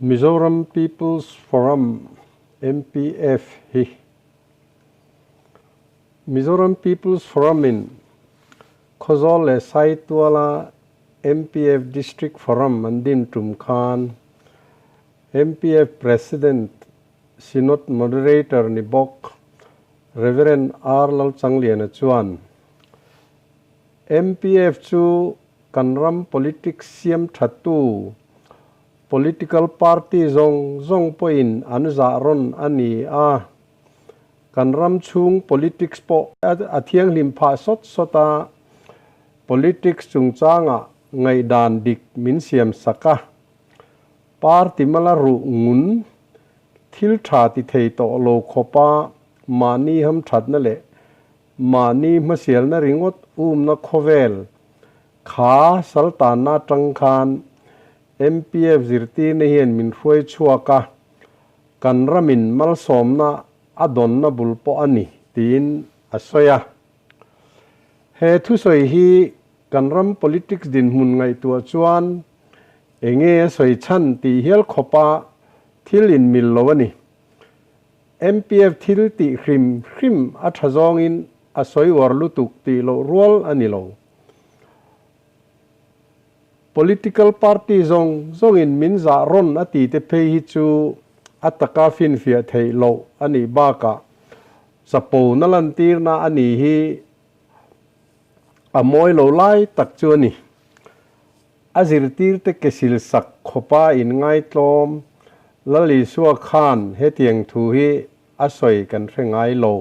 Mizoram People's Forum MPF hi Mizoram People's Forum in Khozol le Saitwala MPF District Forum Mandim Tumkhan MPF President Synod Moderator Nibok Reverend R. Lal Changlian Chuan MPF chu Kanram Politics Siam Thatu Political Party zong point anza ron ani a Kanram chung politics po athiang limpa sota politics chung changa ngai dan dik min siam saka party malaru ngun thil tha ti thei to lo khopa mani ham that na le mani masial na ringot na khovel kha saltana tangkhan MPF zirti na hian min hruai chuaka Kanramin mal somna adon na bulpo ani tin asoya he thu soi hi Kanram politics din mun ngai tua chuan enge soi chan ti hial khopa thil in mil lo ani MPF thil ti hrim a thazong in asoi warlu tuk ti lo rual ani lo political party zong in min za ron ati te phei hi chu ataka fin fia thei lo ani ba ka sapo na lan tir na ani hi amoi lo lai tak chu ani azir tir te kesil sak khopa in ngai tlom lali suwa khan he tiang thu hi asoi kan hrengai lo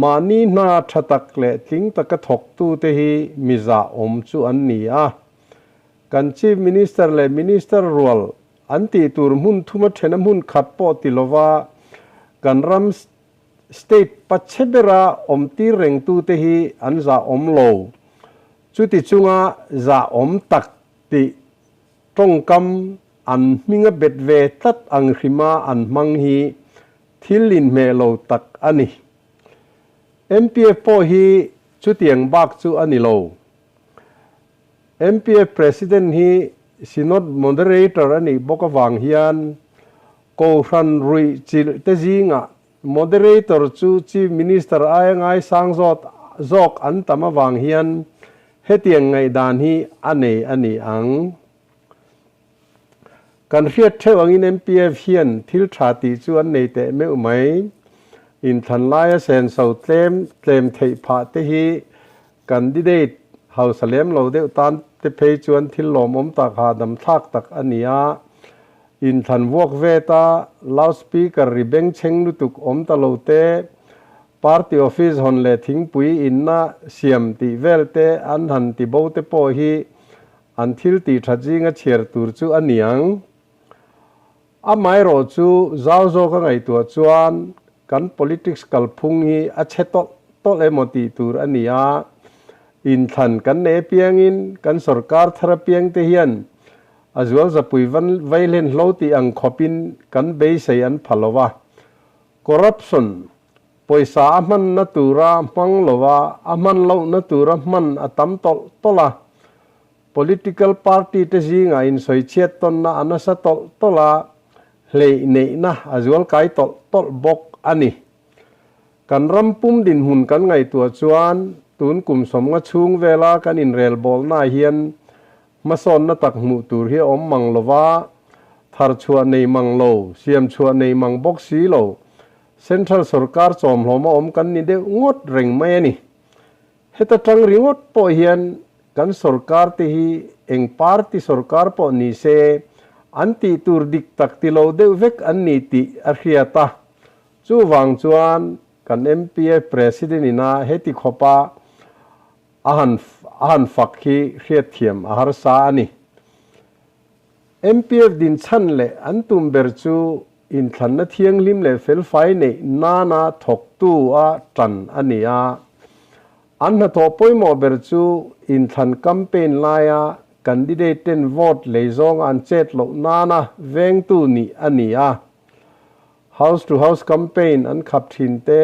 mani na thatak le ting taka thok tu te hi miza om chu an ni a kan chief minister le minister rual anti tur mun thuma thena mun khatpo tilova Kanram state pachebera omti reng tu te hi anza omlo chuti chunga za om tak ti tongkam an minga betve tat ang rima an mang hi thilin melo tak ani MPF po hi chutiang bak chu ani lo MPF President hi Synod Moderator ani bokawang hian ko ran rui chil te zinga Moderator chu Chief Minister ayangai sangjot zok an tamawang hian hetiang ngai dan hi ani ang kan riat thewang in MPF hian thil thati chu an nei te me umai in thanlaya sen so tlem thei pha te hi candidate hausalem lo de tan te phei chuan thil lom om tak ha dam thak tak ania in than wok veta loudspeaker ribeng cheng lutuk om ta lo te party office hon le thing pui inna siam ti velte an han ti bo te po hi an thil ti thajinga cher tur chu aniang amai ro chu zau zo ka ngai tu chuan kan politics kalphung hi a cheto to le moti tur ania in than kan ne piang in kan sarkar thara piang te hian azwal zapui van violent loti ang khopin kan be sei an phalowa corruption poisa aman natura manglowa aman lo natura man atam tola political party te jinga in soi chet ton na anasa tola hlei nei na azwal kai tol bok ani kan rampum din hun kan ngai tua chuan tun kum som nga chung vela kan in rel bol na hian mason na tak mu tur hi om manglowa thar chua nei manglo siam chua nei mang bok si lo central sarkar chom hloma om kan ni de ngot reng mai ani heta tang ringot po hian kan sarkar te hi eng party sarkar po ni se anti tur dik tak ti lo de vek an ni ti arhiata chu wang chuan kan MPF president ina heti khopa ahan fakhi riat thiam ahar sa ani MPF din chan le antum ber chu in than na thiang lim le fel fai nei na thok tu a tan ania an na to poimo ber chu in than campaign laya candidate ten vote le zong an chet lo na veng tu ni ania house to house campaign an khap thin te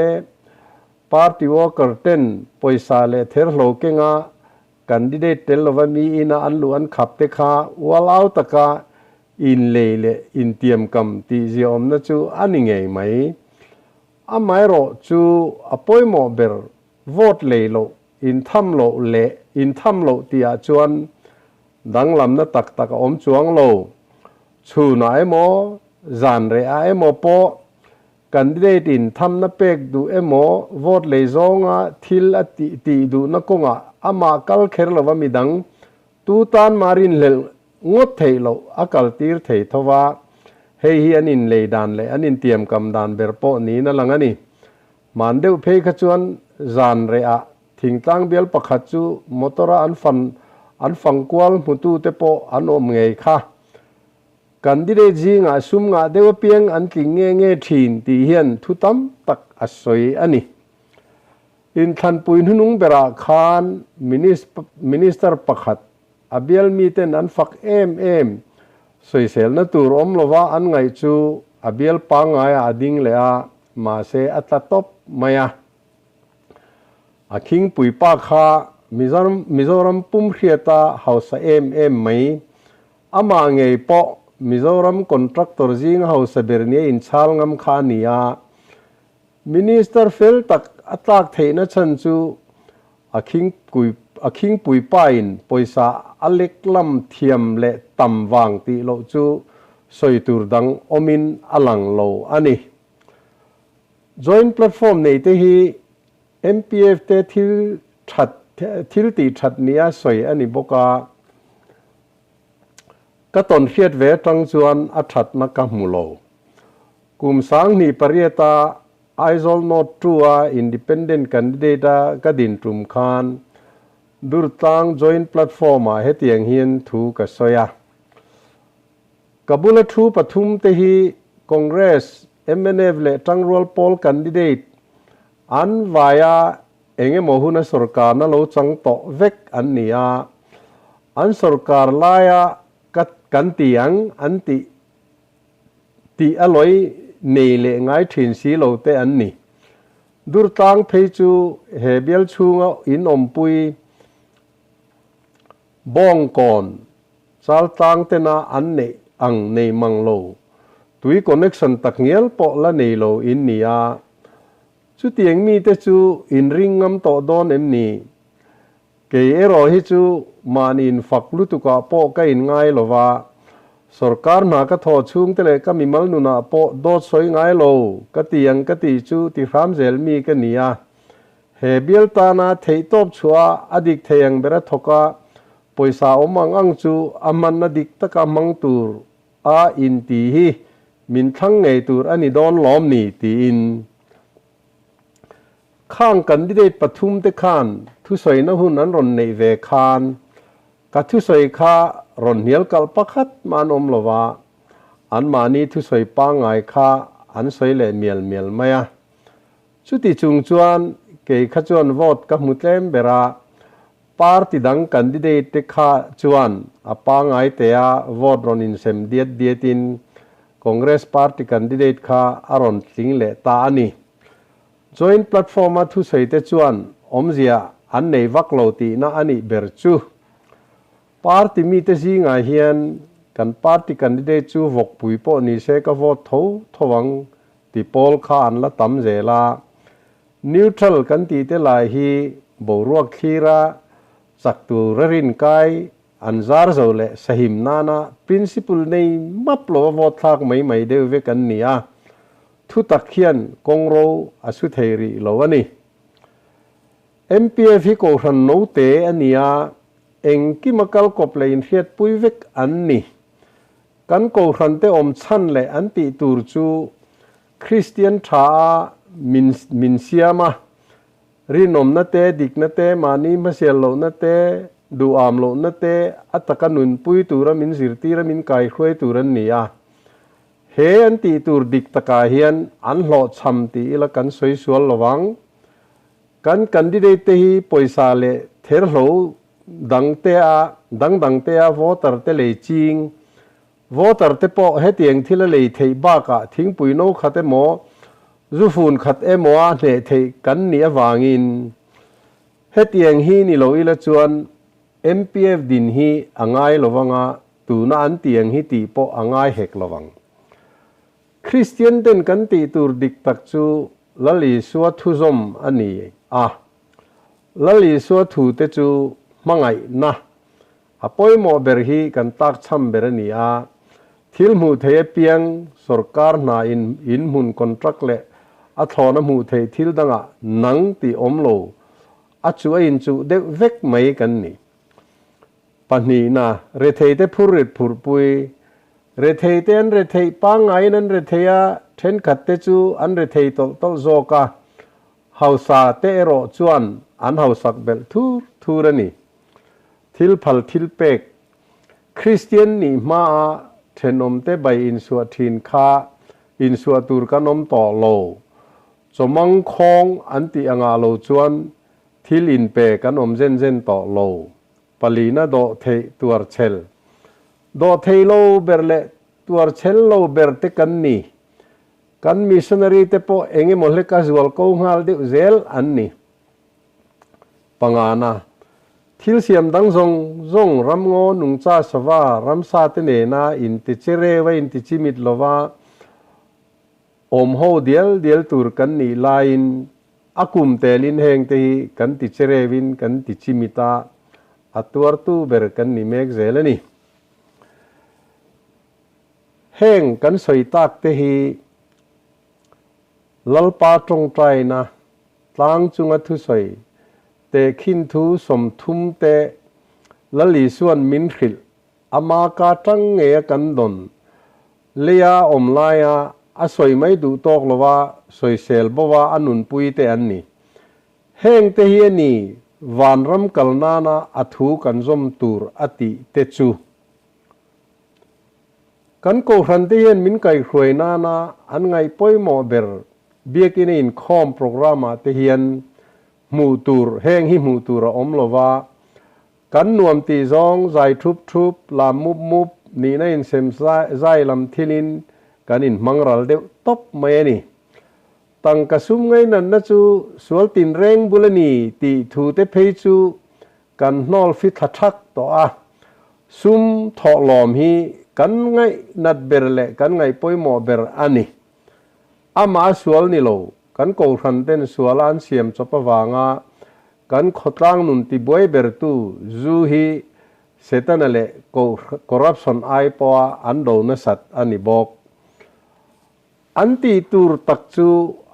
party worker ten poisa le ther lo kenga candidate tel lova mi ina an lu an khap te kha wal out taka in lei le in tiam kam ti ziom na chu ani ngei mai amai ro chu apoi mo ber vote le lo in tham lo le in tham lo ti a chuan dang lam na tak tak om chuang lo chu na emo zan re a emo po candidate in tham na pek du emo vote le zonga thil a ti du na konga ama kal kher lo wa midang tu tan marin le ngot thei lo akal tir thei thowa hei hi anin le dan le anin tiam kam dan ber po ni na langani man deuh phei kha chuan zan re a thing tlang bel pakhat chu motora an phang kwal mutu te po an om ngei kha candidate ji nga sum nga dewa piang an tling nge thin ti hian thutam tak asoi ani in than puin hunung bera khan minister pakhat abial mi ten an fak em soi sel na tur om lova an ngai chu abial pa ngai ading le a ma se atlatop maya aking pui pa kha mizoram pum khiata house em mai ama ngei po mizoram contractor jing house berni in chal ngam kha nia minister fel tak atlak theina chan chu aking pui pain poisa alek lam thiam le tam wang ti lo chu soi tur dang omin alang lo ani joint platform nei te hi MPF te thil ti that nia soi ani boka ka ton hiat ve tang chuan a that na ka mulo kum sang ni parieta aizol not trua independent candidate ka din tum khan durtang joint platform a hetiang hian thu ka soya kabula thu pathum te hi congress MNF le tangrol poll candidate an vaya enge mohuna sarkar na lo chang to vek an nia an sarkar laya kan tiang an ti aloi nei le ngai thin si lo te an ni durtang phei chu hebial chunga in ompui bong kon chal tang te na an nei ang nei mang lo tui connection tak ngel po la nei lo in nia chu tiang mi te chu in ring ngam to don em ni ke ero hi chu man in faklu tu ka po ka in ngai lova sarkar na ka tho chung te le ka mimal nu na po do soi ngai lo ka tiang ka ti chu ti ram zel mi ka nia he bial ta na thei top chua adik theyang bera thoka poisa omang ang chu aman na dik ta ka mang tur a in ti hi min thang ngei tur ani don lom ni ti in khang candidate pathum te khan thu soi na hun an ron nei ve khan ka thu soi kha ron hial kal pakhat man om lova an mani thu soi pa ngai kha an soi le mial maya chuti chung chuan ke kha chuan vote ka mutlem bera party dang candidate te kha chuan apa ngai te a vote ron in sem diet in congress party candidate kha aron tling le ta ani joint platform a thu soi te chuan omzia an nei vak lo ti na ani ber chu party mi te si nga hian kan party candidate chu vok pui po ni se ka vote thowang ti pol kha an la tam zela neutral kan ti te lai hi boruak khira saktu rarin kai anzar zo le sahim nana principle nei map lo vote thak mai de ve kan nia thu tak khian kongro asu theiri lo ani MPF hi ko ran no te ania eng ki makal kop le in hiat pui vek an ni kan ko ran te om chan le an ti tur chu Christian tha min siama rinom na te dik na te mani masel lo na te du am lo na te ataka nun pui tura min zirti ra min kai khoi turan nia he an ti tur dik taka hian an hlo cham ti ila kan soi sual lowang kan candidate te hi poisa le ther hlo dang te a voter te le ching voter te po hetiang thila le thei ba ka thing pui no khate mo zu fun khat emo a ne thei kan ni awangin hetiang hi ni lo ila chuan MPF din hi angai lowanga ตูน่าอันเตียงฮิตีโปอ่างายเหกระวังคริสเตียนเต็นกันตีตูดิกตักจูละลีสัวทุซอมอันนี้ละลีสัวทูเตจูมังไงนะอปอยโมเบอร์ฮีกันตักชัมเบรนีทิลมูเทเปียงสุรการนาอินมุนคอนทรักเละอัทอนมูเททิลดังนังตีอมโลอัจวยอินจูเดเวกไม่กันนี่ปนีนะเรเทเตพูริดพูรปุยเรเทเตนเรเทปังไงนั้นเรเทียเทนขัดเตจูอันเรเทโตโตโซกาเฮาซาเตโรจวนอันเฮาสักเบลทูรนี่ทิลพัลทิลเปกคริสเตียนนี่มาเทนอมเตใบอินสัวทินคาอินสัวตูรกันอมต่อโลจมังคงอันติองาโลจวนทิลอินเปกันอมเจนต่อโลปลีน่าโดเทตัวเชลโดเทโลเบรเลตัวเชลโลเบรเตกันนี่กันมิชชันนารีเตโปเองมอลเลกาสวลกูงาลดิเซลอันนี้ปังอานะทิลเสียมดังซงรำงอนุงจ้าสวารำซาเตเนนาอินติเจเรวอินติจิมิดโลวาอมโฮเดียลตูร์กันนี่ลายน์อากุมเตลินเฮงเตฮีกันติเจเรวินกันติจิมิตาอัตวร์ตูเบรกันนี่เมกเซลนี่เฮงกันสวยตักเตฮีลลปาตรงใจนะตั้งจุงอัตุสวยเตขินทูสมทุมเตลลีส่วนมินขิลอามากาจังเงยกันดนเลียอมลายอาสวยไม่ดูตอกลว่าสวยเซลบว่าอนุนปุยเตอันนี้เฮงเตฮีนี่วานรำกัลนานาอัฐูกันซมตูร์อติเตจูกันโกรันเตียนมินไก่ครวยนาอันไงป่อยโมเบอร์เบียกินอินคอมโปรแกรมเตียนมูตูร์เฮงฮิมูตูร์อมลวากันนวมตีซองใจทุบลามมุบนี่ในอินเซมใจลำทิลินกันอินมังรัลเดวตบเมนี่ตั้งกระซุ่มไงนั่นนะจูสวลตินเร่งบุลนีตีทูเตเพยจูกันนอลฟิตทักตัวซุ่มทอลอมฮีกันไงนัดเบรเลกันไงป่อยโมเบรอันนี้อามาสวลนี่โลกันโกรันเตนสวลอันเสียมจบวางกันขดตั้งนุนติบวยเบรตูจูฮีเซตันเลโกคอร์รัปชันไอปออันโดนสัตอันนี้บอกอันตีตูร์ตักจู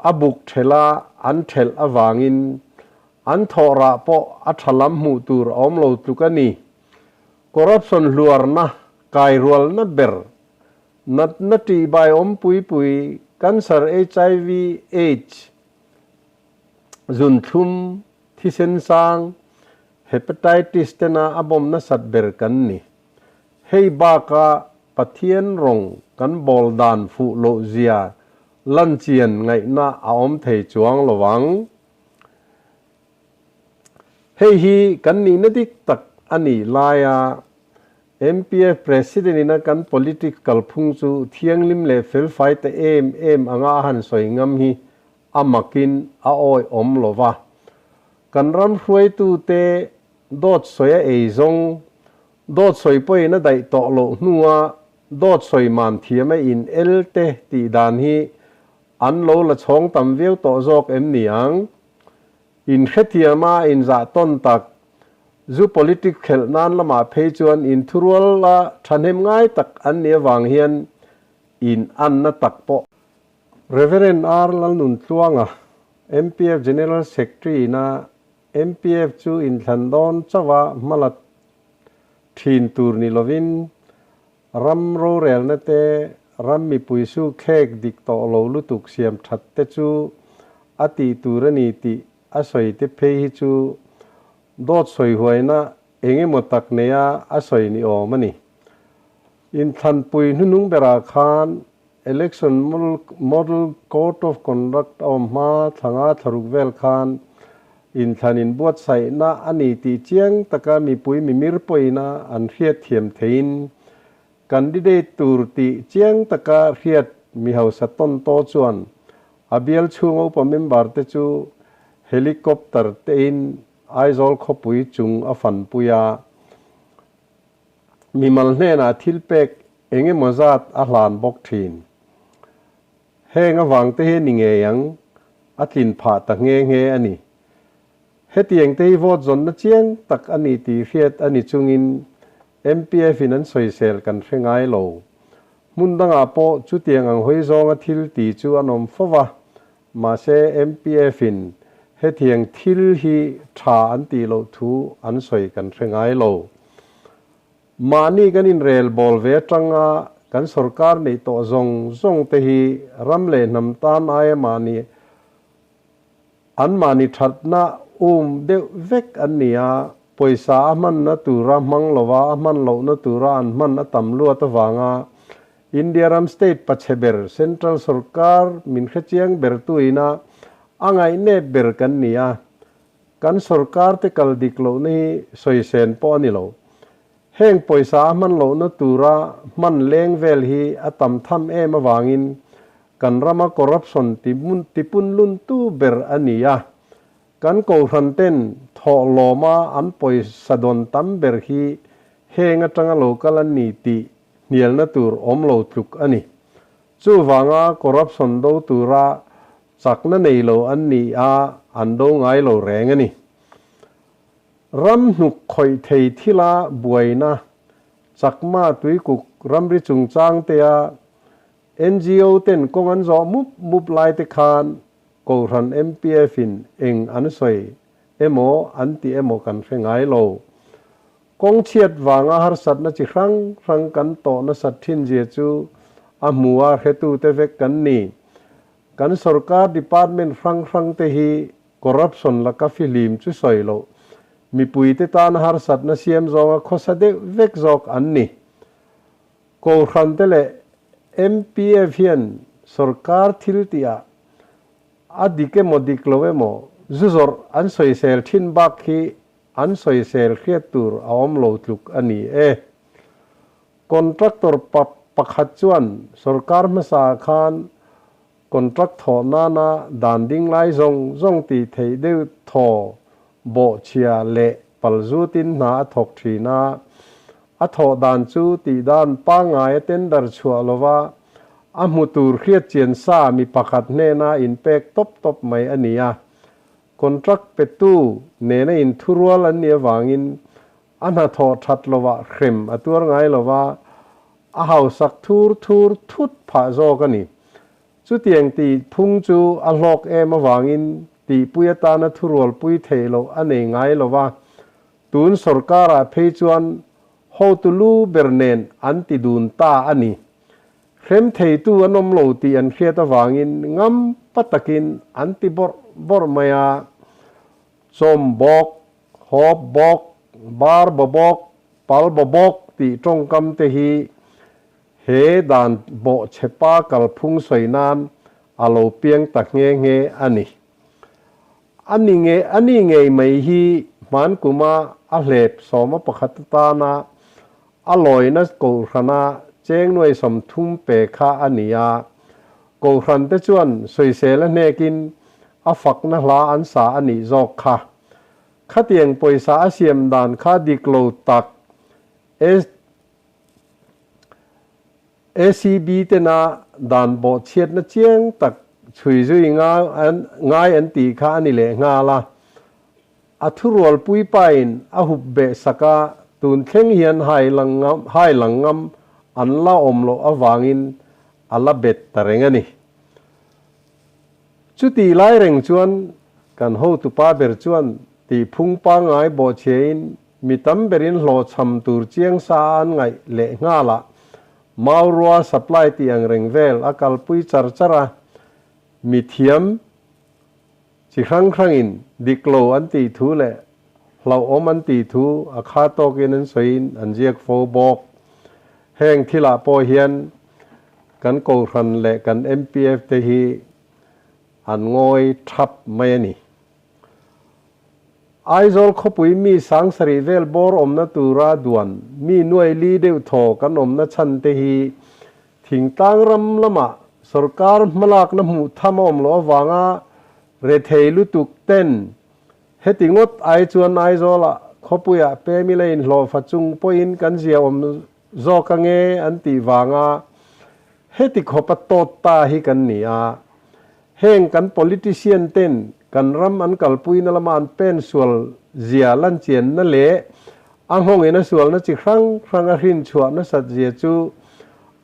อบุกเทลาอันเทลอวางินอันทอระปออัทลัมมูตูร์อมโลตุกันนี่คอร์รัปชันลัวนะกายรัวนัดเบรนัดตีใบอมปุยกันเซอร์ HIV AIDS จุนทุมที่เซนซังเฮปไตติสเตนาอบมนัสัตเบรกันนี่เฮบากาปะเทียนรงกันบอลดานฟูโลเซียลันเจียนไงน่าอมเทจวงระวังเฮฮีกันนี่นัดิกตักอันนี้ลายMPF President นะกัน political พุ่งจูเทียงลิมเลเฟลไฟต์เอ็มอ่างอาหันสวยงามฮีอามากินอาโอยอมโลวากันรำรวยตูเตดอดสวยเอซงดอดสวยป่วยนะได้ต่อโลนัวดอดสวยมันเทียมอินเอลเตตีดานฮีอันโลละช่องตำเวียวต่อจอกเนียงอินเขตียมาอินจ่าต้นตักจู political เขลนั้นละมาเพจวนอินทรัวละทันเฮมง่ายตักอันเนียวางเฮียนอินอันนัตักปอ Reverend R ลันนุนตวงMPF General Secretary นะ MPF จูอินทันดอนจ้าวมาลัดทีนตูร์นิลวินรัมโรเรลนั่นเตรัมมีปุยสูเคกดิกโตโลลุตุกเสียมทัดเตจูอติตูรนีติอาศัยเตเพฮิจูดอดสวยหวยนะเองหมดตักเนียอาศัยนิโอมันนี่อินทันปุยนุ่งเบราคาน election model code of conduct ออกมาทางอาทรุกเวลคานอินทันอินบวชใส่นะอันนี้ตีเจียงตะกามีปุยมีมิรปุยนะอันเรียดเทียมเทียนกันดิเดตูร์ติเจียงตะกาเรียดมีเฮาสต้นโตจวนอาเบียลชูงอุปมิมบาร์เตจูเฮลิคอปเตอร์เตนไอซอลขปุยจุงอฟันปุยา มีมัลเนน่ะทิลเป็กเองมจัดอาหลานบกทีนเฮงอวังเตนิเงยังอัตินผาตะเงเงอันนี้เฮตียงเตยวอดจนนะเจียงตักอันนี้ตีเฟียดอันนี้จุงิน MPF นั้นสวยเซลกันเฟงไงโลมุนดังอาโปจุเตียงอังหอยจงทิลตีจูอันอมฟวะมาเซ MPF เฮตียงทิลฮีชาอันตีโลทูอันสวยกันเฟงไงโลมานี่กันอินเรลบอลเวจังอากันสุรการในตัวจงเตฮีรัมเลนำตานไอมานีอันมานีทัดนะเดเวกอันเนียปอยสามันนะตุรามังลวามันโลนะตุราอันมันนะตำรวจวางาอินเดียรัมสเตทปัจเจเบอร์เซ็นทรัลสุรการมินขเชียงเบอร์ตุยนะอังไงเนเบอร์กันเนียกันสุรการเตกัลดิกโลนี่สวยเซนปอนิโลเฮงปอยสามันโลนะตุรามันเลงเวลฮีอตัมทำมาวางินกันรามะคอร์รัปชันติปุนลุนตูเบอร์อันนี้ยะกันโกรันเต้นทอโลมาอันปอยสะดอนตัมเบอร์ฮีเฮงจังโลกัลนีติเนียลนะตูร์อมโลทุกอันนี้จูวางาคอร์รัปชันโดตุราจักนั่นเอโลอันนี้อันโดงไงโลแรงอันนี้รัมนุกคอยเททิลาบวยนะจักมาตุยกุกรัมริจุงจางเตีย NGO เต้นกงอันจอมุบไลเตคานกูรัน MPF เองอันสวยอันตีกันเฟงไงโลกงเชียดวางอาหารสัตว์นัจิครั้งกันโตนสัตว์ทินเจจูอามัวเฮตุเตเวกันนี่กันสุรการดีพาร์ตเมนต์ครั้งเตฮีคอร์รัปชันละกาฟิลิมจุสวยโลมีปุยเตตานหารสัตว์นัเซียมจงข้อสเดเวกจอกอันนี้กูรันเตเล MPF สุรการทิลติอาอดีตโมดิกโลเวโมจุจอร์อันสวยเซลทินบักฮีอันสวยเซลเขียตูร์อมโลดลุกอันนี้คอนแทรคเตอร์ปักขัดจวนสุรการมาสาขานคอนแทรคทอนาดันดิ้งไลจงตีเทเดวทอโบเชียเละปัลจูตินนาทอกทีนาอัทอดานจูตีดานปังไอเต็นดาร์ชัวลวาอามุตูร์เขียดเจียนซามีปักขัดเนนาอินเป็กตบไม่อันนี้คอนแทรคเปตูเนนอินทุรัวลันเนียวางอินอันหัทอทัดลวาเข็มอตัวไงลวาอาหาวสักทุดผาโจกันนี่จุดเตียงตีพุ่งจูอัลล็อกมาวางอินตีปุยตานะทุรวลปุยเทโลอันเองไงลวาตูนสุรการะเพจวนโฮตุลูเบอร์เนนอันติดูนตาอันนี้เข้มเทตูอันอมโลตีอันเขียตวางอินงำปัตตะกินอันติบอร์มายาสมบอกฮอบบอกบาร์บอกปัลบอกตีตรงกำเตฮีเฮดานโบเชปากัลพุงสวยนานอโลเปียงตักเงอันนี้ไม่ฮีมันกุมาอเลบสมปขัตตานาอร่อยนะกูรันเจงหน่วยสมทุ่มเปคาอันนี้กูรันเตจวนสวยเซลเนกินอฟักนะลาอันสาอันนี้จอกค่ะข้าเตียงปอยสาเสียมดานข้าดิกโลตักACB เตนาดานโบเชียดนะเจียงตักช่วยจุยง่ายอันตีข้านี่แหละงาละอัทุรวลปุยไปน์อหุบเบสกาตุนเข่งเฮียนให้หลังงำอันละอมโลอวางินอัลละเบ็ดตะเรงนี่จุตีไล่เร่งจวนกันหูตุป้าเบรจวนตีพุ่งปังไงโบเชียนมีตั้มเบรินโลชำตูร์เจียงสานไงเละงาละมาวรัวสัปไลตีอังเริงเวลอากาลปุยจาร์จระมีเทียมจิครั้งอินดิกโลอันตีทูเละเราอมันตีทูอาคาโตกินันสวยอันเจียกโฟบอกแห่งที่ละโปเฮียนกันโกรันเละกัน MPF เตฮีอันงอยทับไม่นี่ไอโซลขบุยมีสังสรีเวลบอร์อมนาตูราดวนมีหน่วยลีเดวทอกันอมนาชันเตฮีถิงตังรำละมาสุรการมลากน้ำหูทำอมโลวางาเรเทลุตุกเต้นเฮติงดไอจวนไอโซละ khó bùi à bê mi lên lò phát chung bôi in cắn diều do cả nghe anh tỷ vàng à hết thì khó bắt tốt ta hi cắn nỉ à heng cắn politician tên cắn ram anh cал bùi nà làm anh pen sual zia lan chien nà lệ anh hong ina sual nà chỉ khang khang a hin chua nà sat zia chu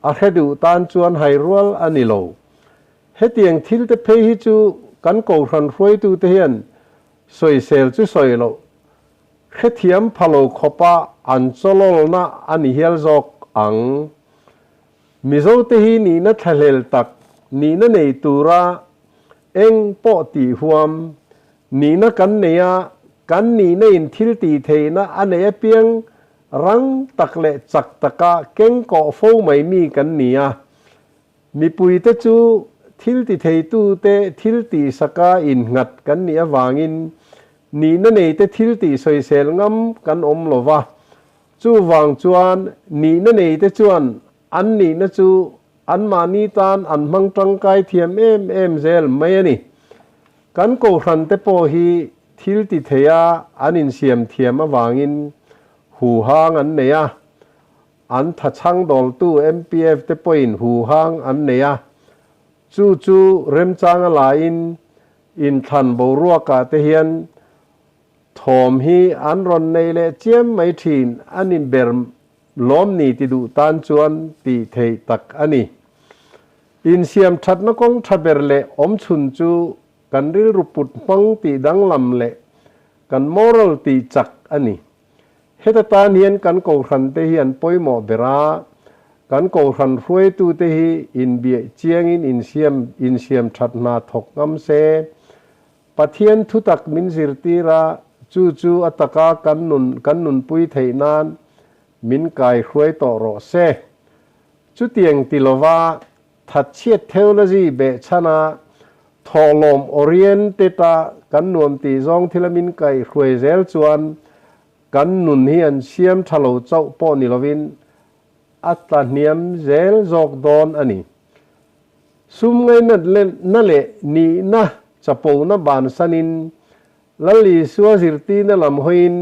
a hết đủ tan chuan hay rual anh lo hết tiếng thil te phê hi chu cắn cầu khăn phơi tu te hiền soi sel chu soi lo hết thiam phalo khopa an cholol na ani hial jok ang mizo te hi ni na thalel tak ni na nei tura eng po ti huam ni na kan neya kan ni na in thil ti theina ane piang rang takle chak taka keng ko fo mai mi kan nia mi pui te chu thil ti thei tu te thil ti saka in ngat kan nia wangin ni na nei te thil ti soi sel ngam kan om lova chu wang chuan ni na nei te chuan an ni na chu an mani tan an mang tang kai thiam em zel mai ani kan ko ran te po hi thil ti theya an in siam thiam awangin hu hang an neya an tha chang dol tu MPF te point hu hang an neya chu rem chang la in than bo ruaka te hian thom hi an ron nei le chiam mai thin an in ber lom ni ti du tan chuan ti thei tak ani in siam that na kong thaber le om chun chu kan ril ruput mang ti dang lam le kan moral ti chak ani heta tan hian kan ko ran te hian poimo bera kan ko ran ruai tu te hi in bia chiang in siam that na thok ngam se pathian thu tak min zirti ra chu ataka kan nun pui theinan min kai ruai to ro se chu tiang tilova that chiat theology be chana tholom orienteta kan nuam ti zong thilamin kai ruai zel chuan kan nun hian siam thalo chau po ni lovin atla niam zel jok don ani sum ngai na le ni na chapo na ban sanin lali suwa zirti na lam hoin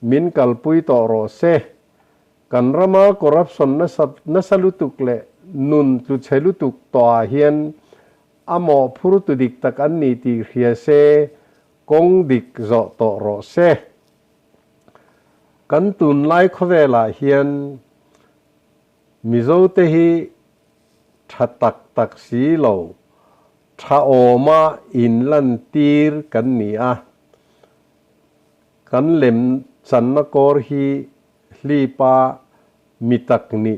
min kalpui to ro se kan rama corruption na salutuk le nun tu chelutuk to hian amo phurutu dik tak an ni ti hria se kong dik zo to ro se kan tun lai khowela hian mizo te hi thatak tak si lo tha oma in lan tir kan ni a kan lem chan na kor hi hlipa mitak ni